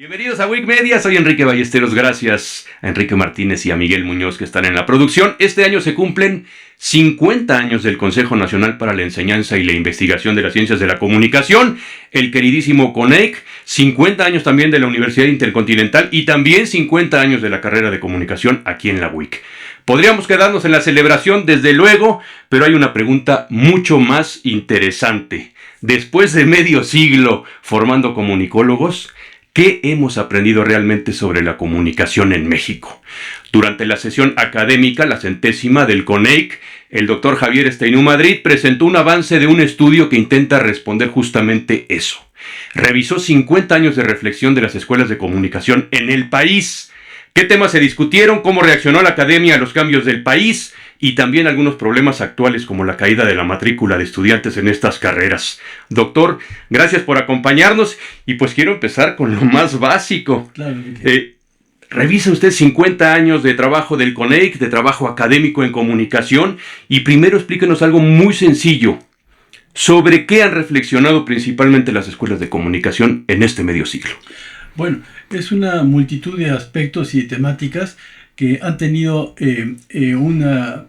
Bienvenidos a WIC Media, soy Enrique Ballesteros, gracias a Enrique Martínez y a Miguel Muñoz que están en la producción. Este año se cumplen 50 años del Consejo Nacional para la Enseñanza y la Investigación de las Ciencias de la Comunicación, el queridísimo CONEIC, 50 años también de la Universidad Intercontinental y también 50 años de la carrera de comunicación aquí en la WIC. Podríamos quedarnos en la celebración, desde luego, pero hay una pregunta mucho más interesante. Después de medio siglo formando comunicólogos, ¿qué hemos aprendido realmente sobre la comunicación en México? Durante la sesión académica, la 100ª del CONEIC, el doctor Javier Esteinú Madrid presentó un avance de un estudio que intenta responder justamente eso. Revisó 50 años de reflexión de las escuelas de comunicación en el país. ¿Qué temas se discutieron? ¿Cómo reaccionó la academia a los cambios del país? Y también algunos problemas actuales como la caída de la matrícula de estudiantes en estas carreras. Doctor, gracias por acompañarnos y pues quiero empezar con lo más básico. Claro. Revisa usted 50 años de trabajo del CONEIC, de trabajo académico en comunicación, y primero explíquenos algo muy sencillo. ¿Sobre qué han reflexionado principalmente las escuelas de comunicación en este medio siglo? Bueno, es una multitud de aspectos y temáticas que han tenido una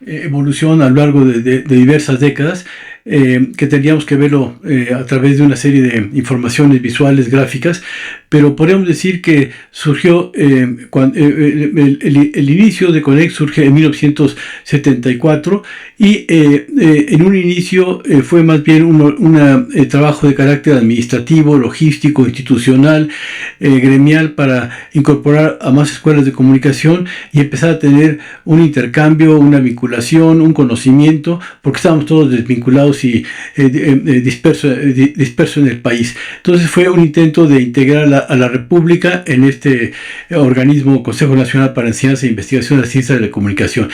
evolución a lo largo de diversas décadas, que tendríamos que verlo a través de una serie de informaciones visuales, gráficas, pero podríamos decir que surgió, el inicio de CONEIC surge en 1974 y en un inicio fue más bien un trabajo de carácter administrativo, logístico, institucional, gremial, para incorporar a más escuelas de comunicación y empezar a tener un intercambio, una vinculación, un conocimiento, porque estábamos todos desvinculados y dispersos en el país. Entonces fue un intento de integrar a la República en este organismo, Consejo Nacional para la Enseñanza e Investigación de las Ciencias de la Comunicación.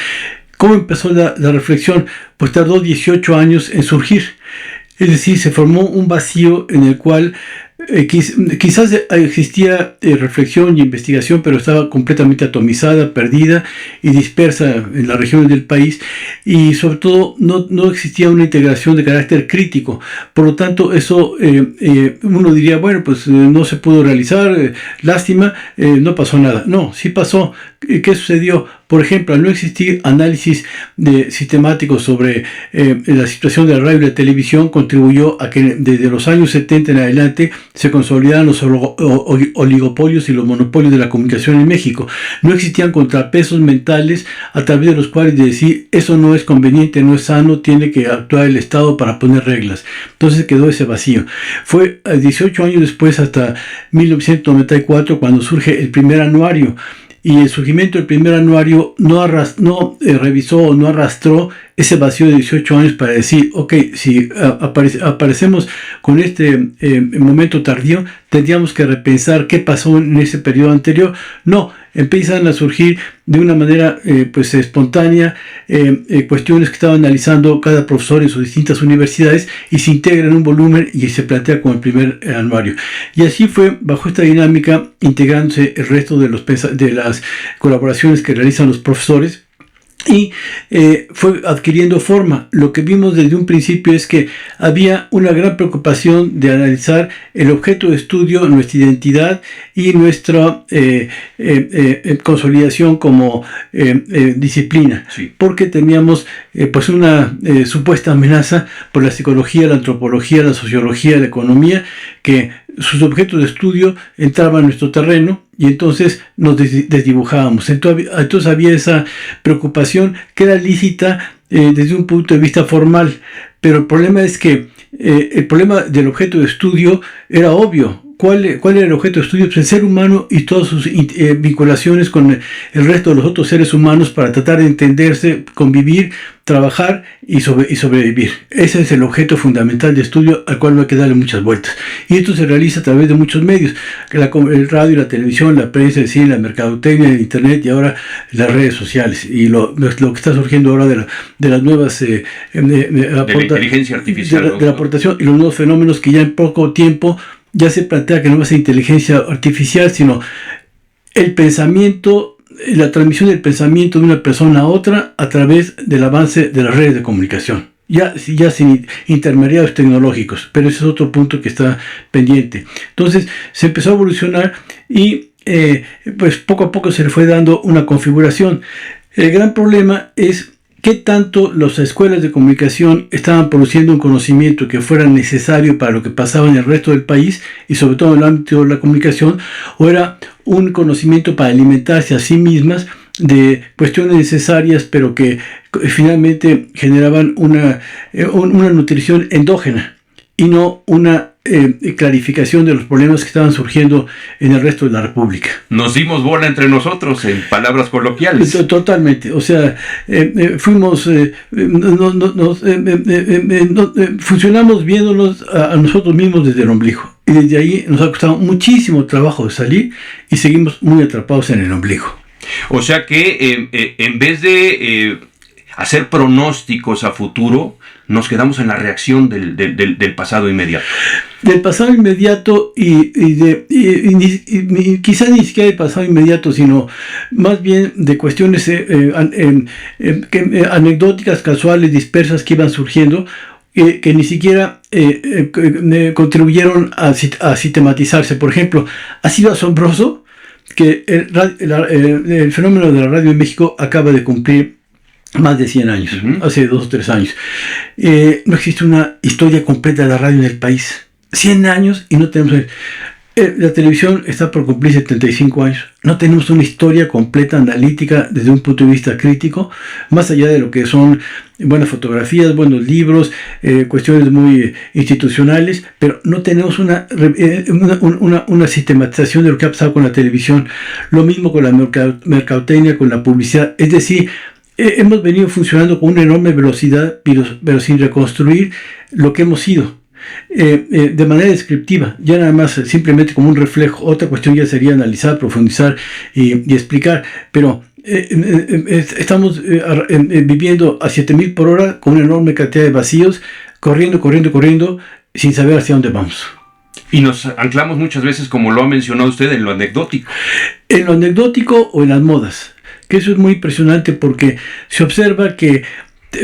¿Cómo empezó la reflexión? Pues tardó 18 años en surgir. Es decir, se formó un vacío en el cual quizás existía reflexión y investigación, pero estaba completamente atomizada, perdida y dispersa en las regiones del país, y sobre todo no existía una integración de carácter crítico. Por lo tanto, eso uno diría, bueno, pues no se pudo realizar, lástima, no pasó nada. No, sí pasó. ¿Qué sucedió? Por ejemplo, al no existir análisis sistemático sobre la situación de la radio y la televisión, contribuyó a que desde los años 70 en adelante se consolidaran los oligopolios y los monopolios de la comunicación en México. No existían contrapesos mentales a través de los cuales decir, eso no es conveniente, no es sano, tiene que actuar el Estado para poner reglas. Entonces quedó ese vacío. Fue 18 años después, hasta 1994, cuando surge el primer anuario. Y el surgimiento del primer anuario revisó o no arrastró ese vacío de 18 años para decir, ok, si aparecemos con este momento tardío, tendríamos que repensar qué pasó en ese periodo anterior. No, empiezan a surgir de una manera pues espontánea cuestiones que estaba analizando cada profesor en sus distintas universidades y se integra en un volumen y se plantea como el primer anuario. Y así fue, bajo esta dinámica, integrándose el resto de las colaboraciones que realizan los profesores. Y fue adquiriendo forma. Lo que vimos desde un principio es que había una gran preocupación de analizar el objeto de estudio, nuestra identidad y nuestra consolidación como disciplina. Sí. Porque teníamos pues una supuesta amenaza por la psicología, la antropología, la sociología, la economía, que sus objetos de estudio entraban en nuestro terreno y entonces nos desdibujábamos. Entonces había esa preocupación que era lícita desde un punto de vista formal, pero el problema es que el problema del objeto de estudio era obvio. ¿Cuál era el objeto de estudio? Pues el ser humano y todas sus vinculaciones con el resto de los otros seres humanos para tratar de entenderse, convivir, trabajar y sobrevivir. Ese es el objeto fundamental de estudio al cual no hay que darle muchas vueltas. Y esto se realiza a través de muchos medios. El radio, la televisión, la prensa, el cine, la mercadotecnia, el internet y ahora las redes sociales. Y lo que está surgiendo ahora de las nuevas... de la inteligencia artificial. De la aportación y los nuevos fenómenos que ya en poco tiempo ya se plantea que no va a ser inteligencia artificial, sino el pensamiento, la transmisión del pensamiento de una persona a otra a través del avance de las redes de comunicación. ya sin intermediarios tecnológicos, pero ese es otro punto que está pendiente. Entonces se empezó a evolucionar y pues poco a poco se le fue dando una configuración. El gran problema es qué tanto las escuelas de comunicación estaban produciendo un conocimiento que fuera necesario para lo que pasaba en el resto del país y sobre todo en el ámbito de la comunicación, o era un conocimiento para alimentarse a sí mismas de cuestiones necesarias, pero que finalmente generaban una nutrición endógena y no una clarificación de los problemas que estaban surgiendo en el resto de la República. Nos dimos bola entre nosotros, en palabras coloquiales. Totalmente, o sea, funcionamos viéndonos a nosotros mismos desde el ombligo. Y desde ahí nos ha costado muchísimo trabajo de salir y seguimos muy atrapados en el ombligo. O sea que en vez de hacer pronósticos a futuro, nos quedamos en la reacción del pasado inmediato. Del pasado inmediato y quizás ni siquiera del pasado inmediato, sino más bien de cuestiones anecdóticas, casuales, dispersas que iban surgiendo, que ni siquiera contribuyeron a sistematizarse. Por ejemplo, ha sido asombroso que el fenómeno de la radio en México acaba de cumplir más de 100 años, hace 2 o 3 años. No existe una historia completa de la radio en el país. 100 años y no tenemos... la televisión está por cumplir 75 años. No tenemos una historia completa, analítica, desde un punto de vista crítico, más allá de lo que son buenas fotografías, buenos libros, cuestiones muy institucionales, pero no tenemos una sistematización de lo que ha pasado con la televisión. Lo mismo con la mercadotecnia, con la publicidad. Es decir, hemos venido funcionando con una enorme velocidad, pero sin reconstruir lo que hemos sido. De manera descriptiva, ya nada más simplemente como un reflejo. Otra cuestión ya sería analizar, profundizar y explicar, pero estamos viviendo a 7,000 por hora con una enorme cantidad de vacíos, corriendo, sin saber hacia dónde vamos. Y nos anclamos muchas veces, como lo ha mencionado usted, en lo anecdótico. En lo anecdótico o en las modas, que eso es muy impresionante porque se observa que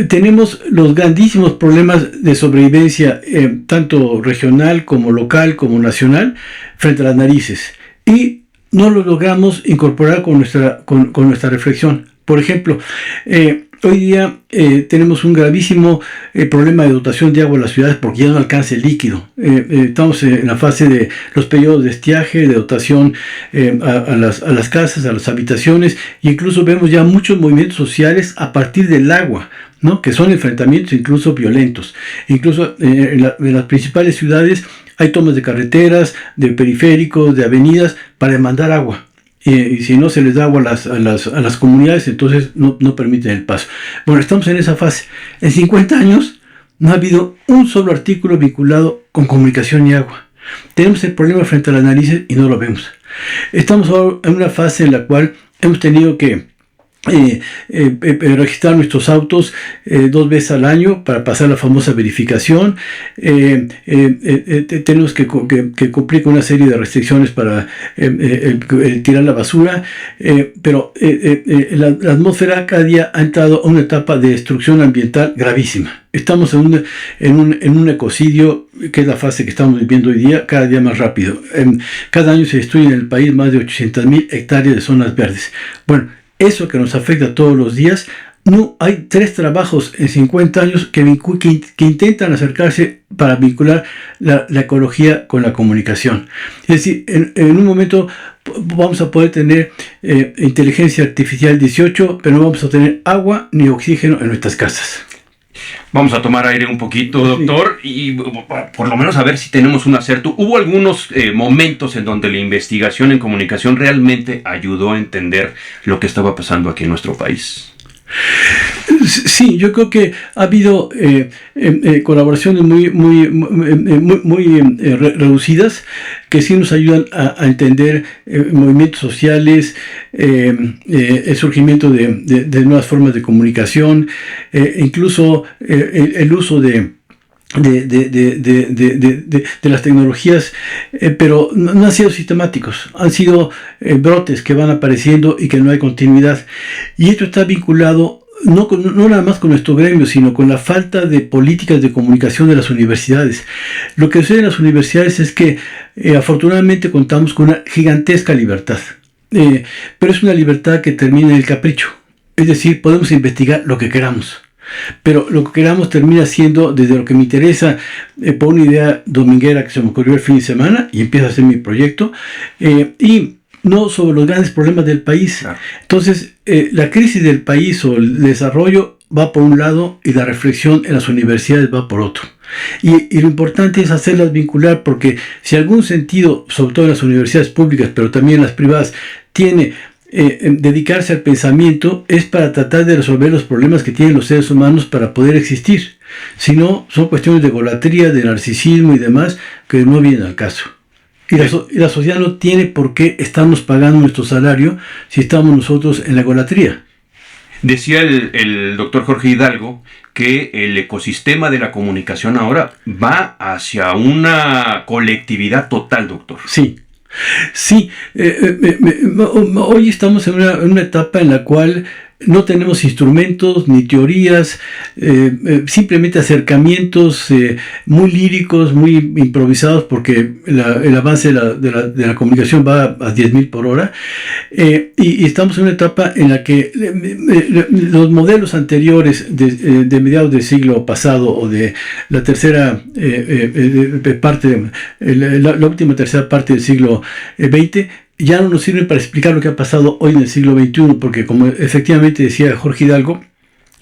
tenemos los grandísimos problemas de sobrevivencia, tanto regional como local como nacional, frente a las narices, y no lo logramos incorporar con nuestra reflexión. Por ejemplo, hoy día tenemos un gravísimo problema de dotación de agua en las ciudades porque ya no alcanza el líquido. Estamos en la fase de los periodos de estiaje, de dotación a las casas, a las habitaciones, e incluso vemos ya muchos movimientos sociales a partir del agua, ¿no? Que son enfrentamientos incluso violentos. Incluso en las principales ciudades hay tomas de carreteras, de periféricos, de avenidas para demandar agua. Y si no se les da agua a las comunidades, entonces no permiten el paso. Bueno, estamos en esa fase. En 50 años no ha habido un solo artículo vinculado con comunicación y agua. Tenemos el problema frente a las narices y no lo vemos. Estamos ahora en una fase en la cual hemos tenido que registrar nuestros autos 2 veces al año para pasar la famosa verificación. Tenemos que cumplir con una serie de restricciones para tirar la basura, pero la atmósfera cada día ha entrado a una etapa de destrucción ambiental gravísima. Estamos en un ecocidio, que es la fase que estamos viviendo hoy día, cada día más rápido. Cada año se destruyen en el país más de 800,000 hectáreas de zonas verdes. Bueno, eso que nos afecta todos los días. No hay 3 trabajos en 50 años que intentan acercarse para vincular la ecología con la comunicación. Es decir, en un momento vamos a poder tener inteligencia artificial 18, pero no vamos a tener agua ni oxígeno en nuestras casas. Vamos a tomar aire un poquito, doctor, y por lo menos a ver si tenemos un acerto. ¿Hubo algunos momentos en donde la investigación en comunicación realmente ayudó a entender lo que estaba pasando aquí en nuestro país? Sí, yo creo que ha habido colaboraciones muy reducidas que sí nos ayudan a entender movimientos sociales, el surgimiento de nuevas formas de comunicación, incluso el uso de las tecnologías, pero no han sido sistemáticos, han sido brotes que van apareciendo y que no hay continuidad, y esto está vinculado no nada más con nuestro gremio, sino con la falta de políticas de comunicación de las universidades. Lo que sucede en las universidades es que afortunadamente contamos con una gigantesca libertad, pero es una libertad que termina en el capricho. Es decir, podemos investigar lo que queramos, pero lo que queramos termina siendo desde lo que me interesa, por una idea dominguera que se me ocurrió el fin de semana y empiezo a hacer mi proyecto, y no sobre los grandes problemas del país. Claro. Entonces, la crisis del país o el desarrollo va por un lado y la reflexión en las universidades va por otro. Y lo importante es hacerlas vincular, porque si algún sentido, sobre todo en las universidades públicas, pero también en las privadas, tiene dedicarse al pensamiento, es para tratar de resolver los problemas que tienen los seres humanos para poder existir. Si no, son cuestiones de egolatría, de narcisismo y demás que no vienen al caso. Y la sociedad no tiene por qué estarnos pagando nuestro salario si estamos nosotros en la egolatría. Decía el doctor Jorge Hidalgo que el ecosistema de la comunicación ahora va hacia una colectividad total, doctor. Sí. Sí, hoy estamos en una etapa en la cual no tenemos instrumentos ni teorías, simplemente acercamientos muy líricos, muy improvisados, porque el avance de la comunicación va a 10.000 por hora, y estamos en una etapa en la que los modelos anteriores de mediados del siglo pasado o de la tercera parte, la última tercera parte del siglo XX, ya no nos sirven para explicar lo que ha pasado hoy en el siglo XXI, porque como efectivamente decía Jorge Hidalgo,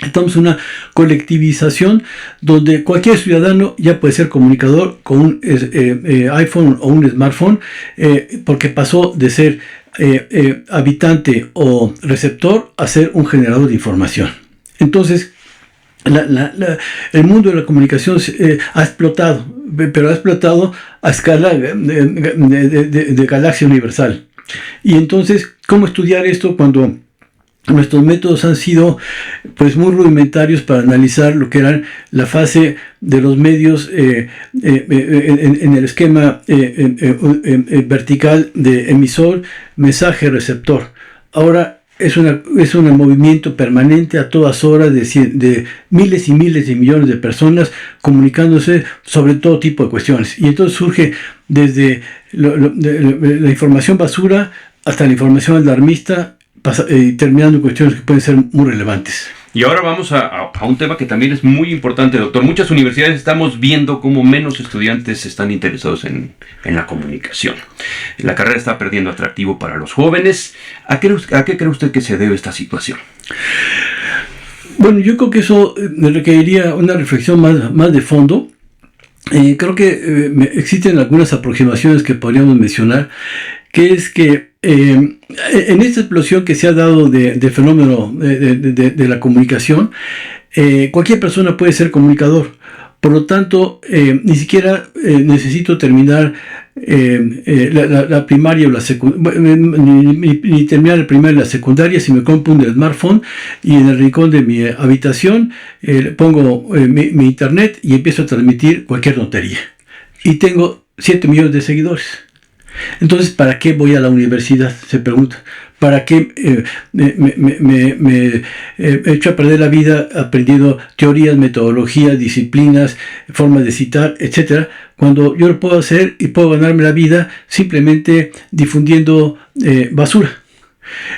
estamos en una colectivización donde cualquier ciudadano ya puede ser comunicador con un iPhone o un smartphone, porque pasó de ser habitante o receptor a ser un generador de información. Entonces, el mundo de la comunicación ha explotado, pero ha explotado a escala de galaxia universal. Y entonces, ¿cómo estudiar esto cuando nuestros métodos han sido pues muy rudimentarios para analizar lo que era la fase de los medios en el esquema vertical de emisor, mensaje, receptor? Ahora es un movimiento permanente a todas horas de miles y miles de millones de personas comunicándose sobre todo tipo de cuestiones. Y entonces surge desde la información basura hasta la información alarmista, terminando en cuestiones que pueden ser muy relevantes. Y ahora vamos a un tema que también es muy importante, doctor. Muchas universidades estamos viendo cómo menos estudiantes están interesados en la comunicación. La carrera está perdiendo atractivo para los jóvenes. ¿A qué cree usted que se debe esta situación? Bueno, yo creo que eso requeriría una reflexión más de fondo. Creo que existen algunas aproximaciones que podríamos mencionar, que es que en esta explosión que se ha dado del fenómeno de la comunicación, cualquier persona puede ser comunicador. Por lo tanto, ni siquiera necesito terminar la primaria o la secundaria, ni terminar la primaria y la secundaria. Si me compro un smartphone y en el rincón de mi habitación pongo mi internet y empiezo a transmitir cualquier tontería. Y tengo 7 millones de seguidores. Entonces, ¿para qué voy a la universidad? Se pregunta. ¿Para qué me he hecho a perder la vida aprendiendo teorías, metodologías, disciplinas, formas de citar, etcétera? Cuando yo lo puedo hacer y puedo ganarme la vida simplemente difundiendo basura.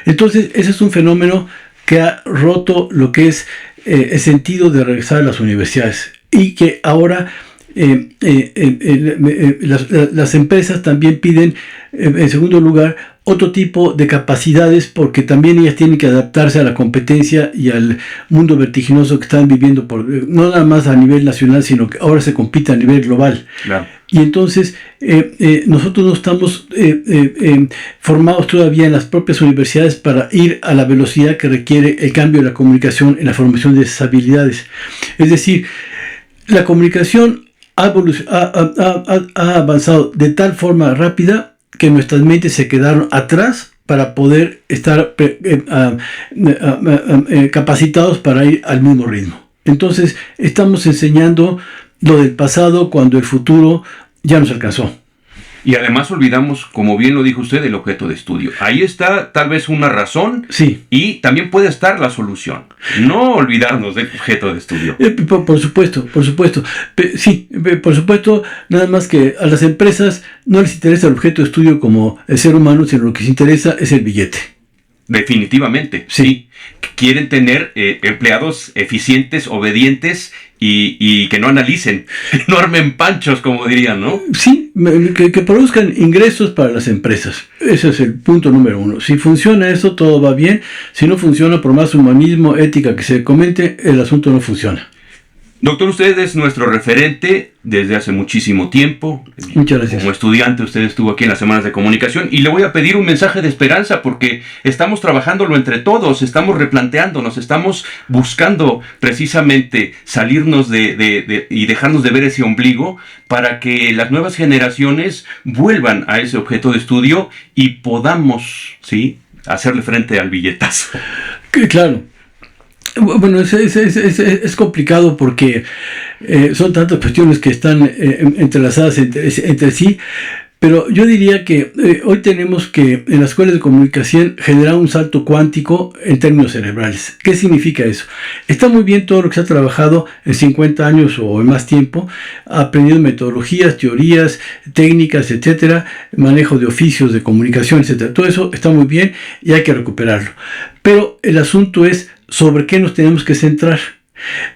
Entonces, ese es un fenómeno que ha roto lo que es el sentido de regresar a las universidades y que ahora las empresas también piden, en segundo lugar, otro tipo de capacidades, porque también ellas tienen que adaptarse a la competencia y al mundo vertiginoso que están viviendo, no nada más a nivel nacional, sino que ahora se compite a nivel global. Claro. Y entonces nosotros no estamos formados todavía en las propias universidades para ir a la velocidad que requiere el cambio de la comunicación en la formación de esas habilidades. Es decir, la comunicación ha avanzado de tal forma rápida que nuestras mentes se quedaron atrás para poder estar capacitados para ir al mismo ritmo. Entonces, estamos enseñando lo del pasado cuando el futuro ya nos alcanzó. Y además olvidamos, como bien lo dijo usted, el objeto de estudio. Ahí está tal vez una razón, Sí. Y también puede estar la solución. No olvidarnos del objeto de estudio. Por supuesto, por supuesto. Sí, por supuesto, nada más que a las empresas no les interesa el objeto de estudio como el ser humano, sino lo que les interesa es el billete. Definitivamente, Sí. sí. Quieren tener empleados eficientes, obedientes y que no analicen, no armen panchos, como dirían, ¿no? Sí, que produzcan ingresos para las empresas. Ese es el punto número uno. Si funciona eso, todo va bien. Si no funciona, por más humanismo, ética que se comente, el asunto no funciona. Doctor, usted es nuestro referente desde hace muchísimo tiempo. Muchas gracias. Como estudiante, usted estuvo aquí en las Semanas de Comunicación y le voy a pedir un mensaje de esperanza porque estamos trabajándolo entre todos, estamos replanteándonos, estamos buscando precisamente salirnos y dejarnos de ver ese ombligo para que las nuevas generaciones vuelvan a ese objeto de estudio y podamos, ¿sí?, hacerle frente al billetazo. Claro. Bueno, es complicado porque son tantas cuestiones que están entrelazadas entre sí, pero yo diría que hoy tenemos que en las escuelas de comunicación generar un salto cuántico en términos cerebrales. ¿Qué significa eso? Está muy bien todo lo que se ha trabajado en 50 años o en más tiempo, aprendiendo metodologías, teorías, técnicas, etcétera, manejo de oficios de comunicación, etcétera. Todo eso está muy bien y hay que recuperarlo. Pero el asunto es sobre qué nos tenemos que centrar.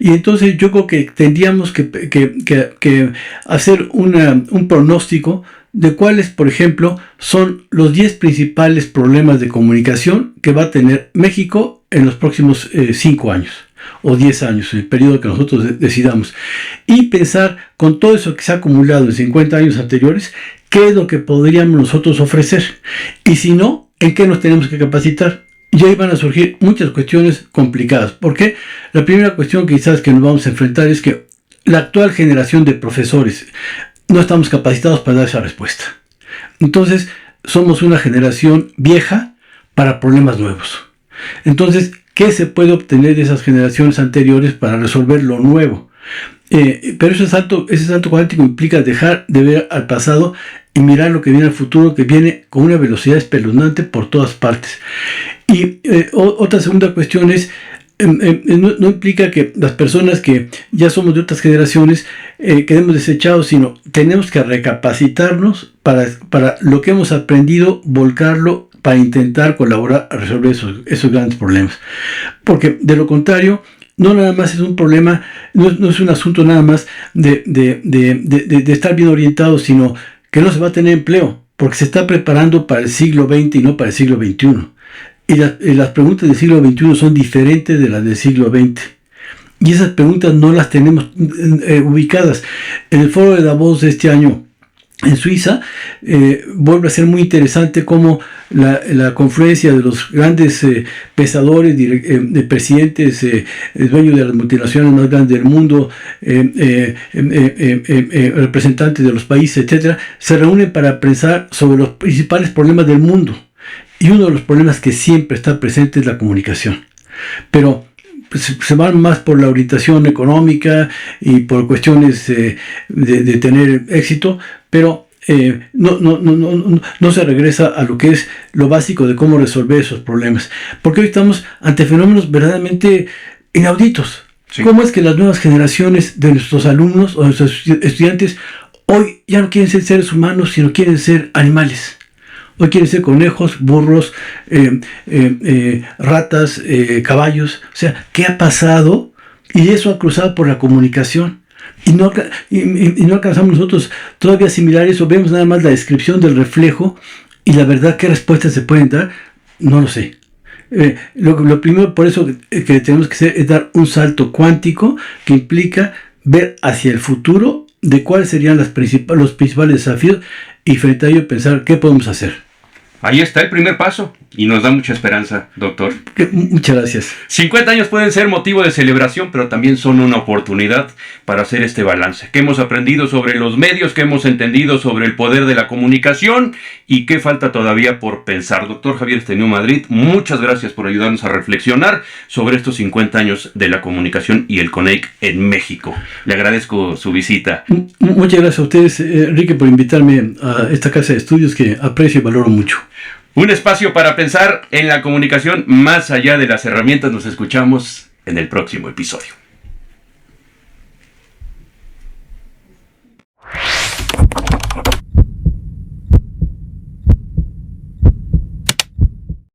Y entonces yo creo que tendríamos que hacer un pronóstico de cuáles, por ejemplo, son los 10 principales problemas de comunicación que va a tener México en los próximos 5 años o 10 años, el periodo que nosotros decidamos. Y pensar con todo eso que se ha acumulado en 50 años anteriores, qué es lo que podríamos nosotros ofrecer. Y si no, en qué nos tenemos que capacitar. Y ahí van a surgir muchas cuestiones complicadas. ¿Por qué? La primera cuestión quizás que nos vamos a enfrentar es que la actual generación de profesores no estamos capacitados para dar esa respuesta. Entonces, somos una generación vieja para problemas nuevos. Entonces, ¿qué se puede obtener de esas generaciones anteriores para resolver lo nuevo? Pero ese salto cuántico implica dejar de ver al pasado y mirar lo que viene al futuro, que viene con una velocidad espeluznante por todas partes. Y otra segunda cuestión es, no implica que las personas que ya somos de otras generaciones quedemos desechados, sino tenemos que recapacitarnos para lo que hemos aprendido, volcarlo para intentar colaborar a resolver esos grandes problemas. Porque de lo contrario, no nada más es un problema, no es un asunto nada más de estar bien orientado, sino que no se va a tener empleo, porque se está preparando para el siglo XX y no para el siglo XXI. Y las preguntas del siglo XXI son diferentes de las del siglo XX. Y esas preguntas no las tenemos ubicadas. En el foro de Davos de este año en Suiza, vuelve a ser muy interesante cómo la confluencia de los grandes pensadores, de presidentes, dueños de las multinacionales más grandes del mundo, representantes de los países, etcétera, se reúnen para pensar sobre los principales problemas del mundo. Y uno de los problemas que siempre está presente es la comunicación. Pero se van más por la orientación económica y por cuestiones de tener éxito, pero no se regresa a lo que es lo básico de cómo resolver esos problemas. Porque hoy estamos ante fenómenos verdaderamente inauditos. Sí. ¿Cómo es que las nuevas generaciones de nuestros alumnos o de nuestros estudiantes hoy ya no quieren ser seres humanos, sino quieren ser animales? Hoy quieren ser conejos, burros, ratas, caballos. O sea, ¿qué ha pasado? Y eso ha cruzado por la comunicación. Y no alcanzamos nosotros todavía asimilar eso. Vemos nada más la descripción del reflejo y la verdad, ¿qué respuestas se pueden dar? No lo sé. Lo primero, por eso que tenemos que hacer es dar un salto cuántico que implica ver hacia el futuro de cuáles serían los principales desafíos y frente a ello pensar qué podemos hacer. Ahí está el primer paso y nos da mucha esperanza, doctor. Muchas gracias. 50 años pueden ser motivo de celebración, pero también son una oportunidad para hacer este balance. ¿Qué hemos aprendido sobre los medios? ¿Qué hemos entendido sobre el poder de la comunicación? ¿Y qué falta todavía por pensar? Doctor Javier Estenido Madrid, muchas gracias por ayudarnos a reflexionar sobre estos 50 años de la comunicación y el CONEIC en México. Le agradezco su visita. Muchas gracias a ustedes, Enrique, por invitarme a esta casa de estudios que aprecio y valoro mucho. Un espacio para pensar en la comunicación más allá de las herramientas. Nos escuchamos en el próximo episodio.